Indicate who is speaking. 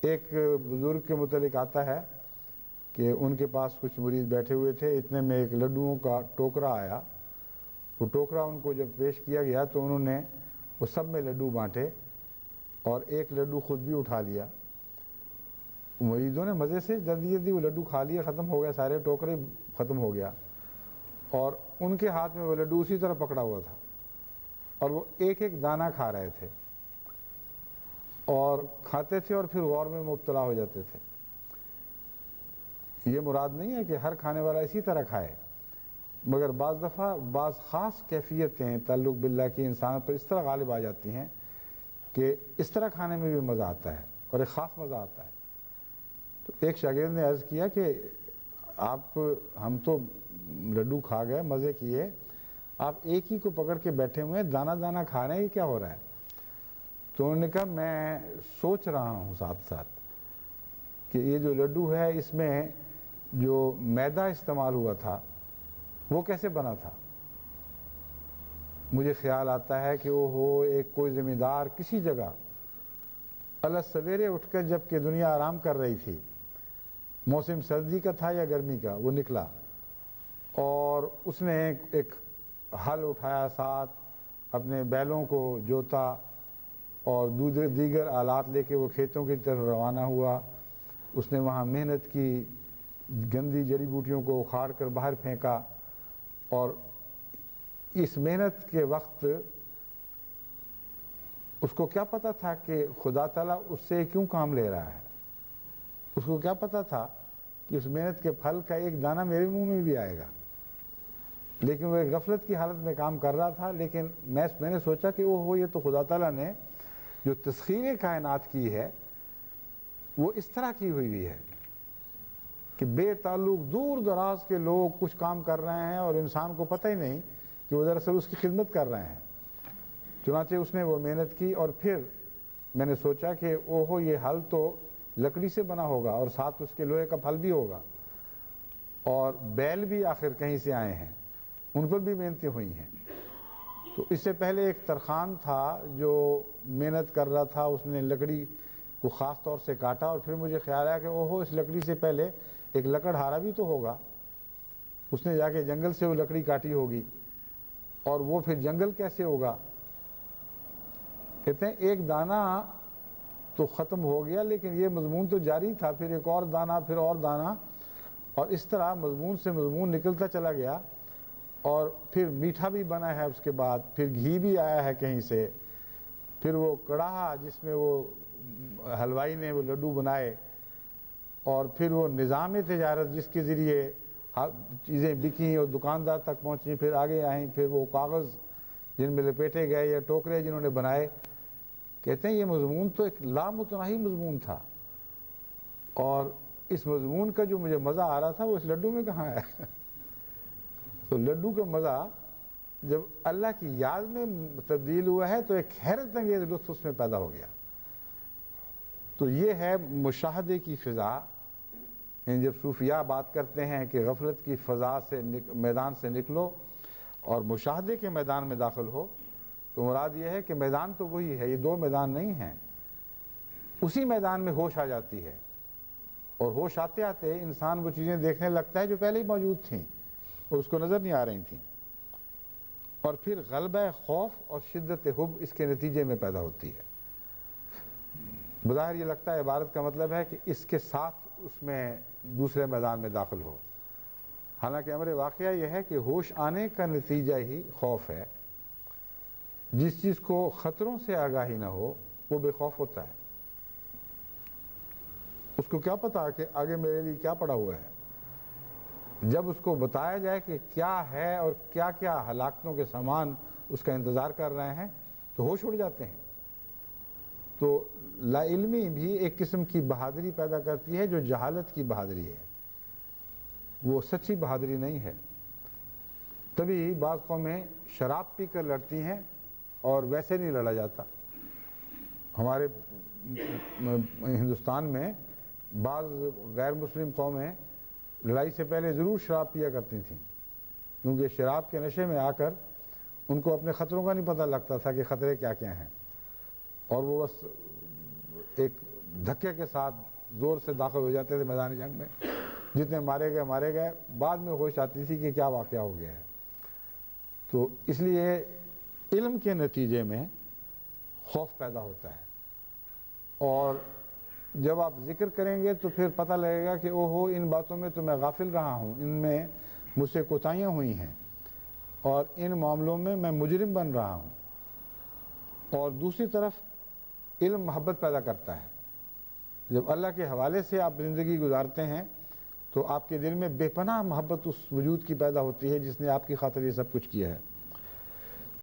Speaker 1: ایک بزرگ کے متعلق آتا ہے کہ ان کے پاس کچھ مرید بیٹھے ہوئے تھے، اتنے میں ایک لڈوؤں کا ٹوکرا آیا. وہ ٹوکرا ان کو جب پیش کیا گیا تو انہوں نے وہ سب میں لڈو بانٹے اور ایک لڈو خود بھی اٹھا لیا. مریدوں نے مزے سے جلدی جلدی وہ لڈو کھا لیا، ختم ہو گیا، سارے ٹوکرے ختم ہو گیا، اور ان کے ہاتھ میں وہ لڈو اسی طرح پکڑا ہوا تھا اور وہ ایک ایک دانہ کھا رہے تھے اور کھاتے تھے اور پھر غور میں مبتلا ہو جاتے تھے. یہ مراد نہیں ہے کہ ہر کھانے والا اسی طرح کھائے، مگر بعض دفعہ بعض خاص کیفیتیں تعلق باللہ کی انسان پر اس طرح غالب آ جاتی ہیں کہ اس طرح کھانے میں بھی مزہ آتا ہے اور ایک خاص مزہ آتا ہے. تو ایک شاگرد نے عرض کیا کہ ہم تو لڈو کھا گئے، مزے کیے، آپ ایک ہی کو پکڑ کے بیٹھے ہوئے ہیں، دانہ دانہ کھا رہے ہیں، یہ کیا ہو رہا ہے؟ تو انہوں نے کہا میں سوچ رہا ہوں ساتھ ساتھ کہ یہ جو لڈو ہے اس میں جو میدا استعمال ہوا تھا وہ کیسے بنا تھا. مجھے خیال آتا ہے کہ ایک کوئی زمیندار کسی جگہ سویرے اٹھ کر جب کہ دنیا آرام کر رہی تھی، موسم سردی کا تھا یا گرمی کا، وہ نکلا اور اس نے ایک ہل اٹھایا، ساتھ اپنے بیلوں کو جوتا اور دیگر آلات لے کے وہ کھیتوں کی طرف روانہ ہوا. اس نے وہاں محنت کی، گندی جڑی بوٹیوں کو اکھاڑ کر باہر پھینکا، اور اس محنت کے وقت اس کو کیا پتا تھا کہ خدا تعالیٰ اس سے کیوں کام لے رہا ہے. اس کو کیا پتا تھا کہ اس محنت کے پھل کا ایک دانہ میرے منہ میں بھی آئے گا. لیکن وہ ایک غفلت کی حالت میں کام کر رہا تھا. لیکن میں نے سوچا کہ یہ تو خدا تعالیٰ نے جو تسخیر کائنات کی ہے وہ اس طرح کی ہوئی ہے کہ بے تعلق دور دراز کے لوگ کچھ کام کر رہے ہیں اور انسان کو پتہ ہی نہیں کہ وہ دراصل اس کی خدمت کر رہے ہیں. چنانچہ اس نے وہ محنت کی اور پھر میں نے سوچا کہ یہ حل تو لکڑی سے بنا ہوگا اور ساتھ اس کے لوہے کا پھل بھی ہوگا، اور بیل بھی آخر کہیں سے آئے ہیں، ان پر بھی محنتیں ہوئی ہیں. تو اس سے پہلے ایک ترخان تھا جو محنت کر رہا تھا، اس نے لکڑی کو خاص طور سے کاٹا، اور پھر مجھے خیال آیا کہ اس لکڑی سے پہلے ایک لکڑہارا بھی تو ہوگا. اس نے جا کے جنگل سے وہ لکڑی کاٹی ہوگی، اور وہ پھر جنگل کیسے ہوگا. کہتے ہیں ایک دانہ تو ختم ہو گیا لیکن یہ مضمون تو جاری تھا، پھر ایک اور دانہ، پھر اور دانہ، اور اس طرح مضمون سے مضمون نکلتا چلا گیا. اور پھر میٹھا بھی بنا ہے، اس کے بعد پھر گھی بھی آیا ہے کہیں سے، پھر وہ کڑاہا جس میں وہ حلوائی نے وہ لڈو بنائے، اور پھر وہ نظام تجارت جس کے ذریعے چیزیں بکیں اور دکاندار تک پہنچیں، پھر آگے آئیں، پھر وہ کاغذ جن میں لپیٹے گئے یا ٹوکرے جنہوں نے بنائے. کہتے ہیں یہ مضمون تو ایک لامتناہی مضمون تھا، اور اس مضمون کا جو مجھے مزہ آ رہا تھا وہ اس لڈو میں کہاں ہے. تو لڈو کا مزہ جب اللہ کی یاد میں تبدیل ہوا ہے تو ایک حیرت انگیز لطف اس میں پیدا ہو گیا. تو یہ ہے مشاہدے کی فضا. جب صوفیاء بات کرتے ہیں کہ غفلت کی فضا سے میدان سے نکلو اور مشاہدے کے میدان میں داخل ہو، تو مراد یہ ہے کہ میدان تو وہی ہے، یہ دو میدان نہیں ہیں. اسی میدان میں ہوش آ جاتی ہے، اور ہوش آتے آتے انسان وہ چیزیں دیکھنے لگتا ہے جو پہلے ہی موجود تھیں اور اس کو نظر نہیں آ رہی تھیں. اور پھر غلبہ خوف اور شدت حب اس کے نتیجے میں پیدا ہوتی ہے. بظاہر یہ لگتا ہے عبارت کا مطلب ہے کہ اس کے ساتھ اس میں دوسرے میدان میں داخل ہو، حالانکہ امر واقعہ یہ ہے کہ ہوش آنے کا نتیجہ ہی خوف ہے. جس چیز کو خطروں سے آگاہی نہ ہو وہ بے خوف ہوتا ہے. اس کو کیا پتا کہ آگے میرے لیے کیا پڑا ہوا ہے. جب اس کو بتایا جائے کہ کیا ہے اور کیا کیا ہلاکتوں کے سامان اس کا انتظار کر رہے ہیں تو ہوش اڑ جاتے ہیں. تو لا علمی بھی ایک قسم کی بہادری پیدا کرتی ہے جو جہالت کی بہادری ہے، وہ سچی بہادری نہیں ہے. تبھی بعض قومیں شراب پی کر لڑتی ہیں اور ویسے نہیں لڑا جاتا. ہمارے ہندوستان میں بعض غیر مسلم قومیں لڑائی سے پہلے ضرور شراب پیا کرتی تھیں، کیونکہ شراب کے نشے میں آ کر ان کو اپنے خطروں کا نہیں پتہ لگتا تھا کہ خطرے کیا کیا ہیں، اور وہ بس ایک دھکے کے ساتھ زور سے داخل ہو جاتے تھے میدان جنگ میں، جتنے مارے گئے، بعد میں ہوش آتی تھی کہ کیا واقعہ ہو گیا ہے۔ تو اس لیے علم کے نتیجے میں خوف پیدا ہوتا ہے، اور جب آپ ذکر کریں گے تو پھر پتہ لگے گا کہ اوہو ان باتوں میں تو میں غافل رہا ہوں، ان میں مجھ سے کوتاہیاں ہوئی ہیں، اور ان معاملوں میں میں مجرم بن رہا ہوں۔ اور دوسری طرف علم محبت پیدا کرتا ہے۔ جب اللہ کے حوالے سے آپ زندگی گزارتے ہیں تو آپ کے دل میں بے پناہ محبت اس وجود کی پیدا ہوتی ہے جس نے آپ کی خاطر یہ سب کچھ کیا ہے۔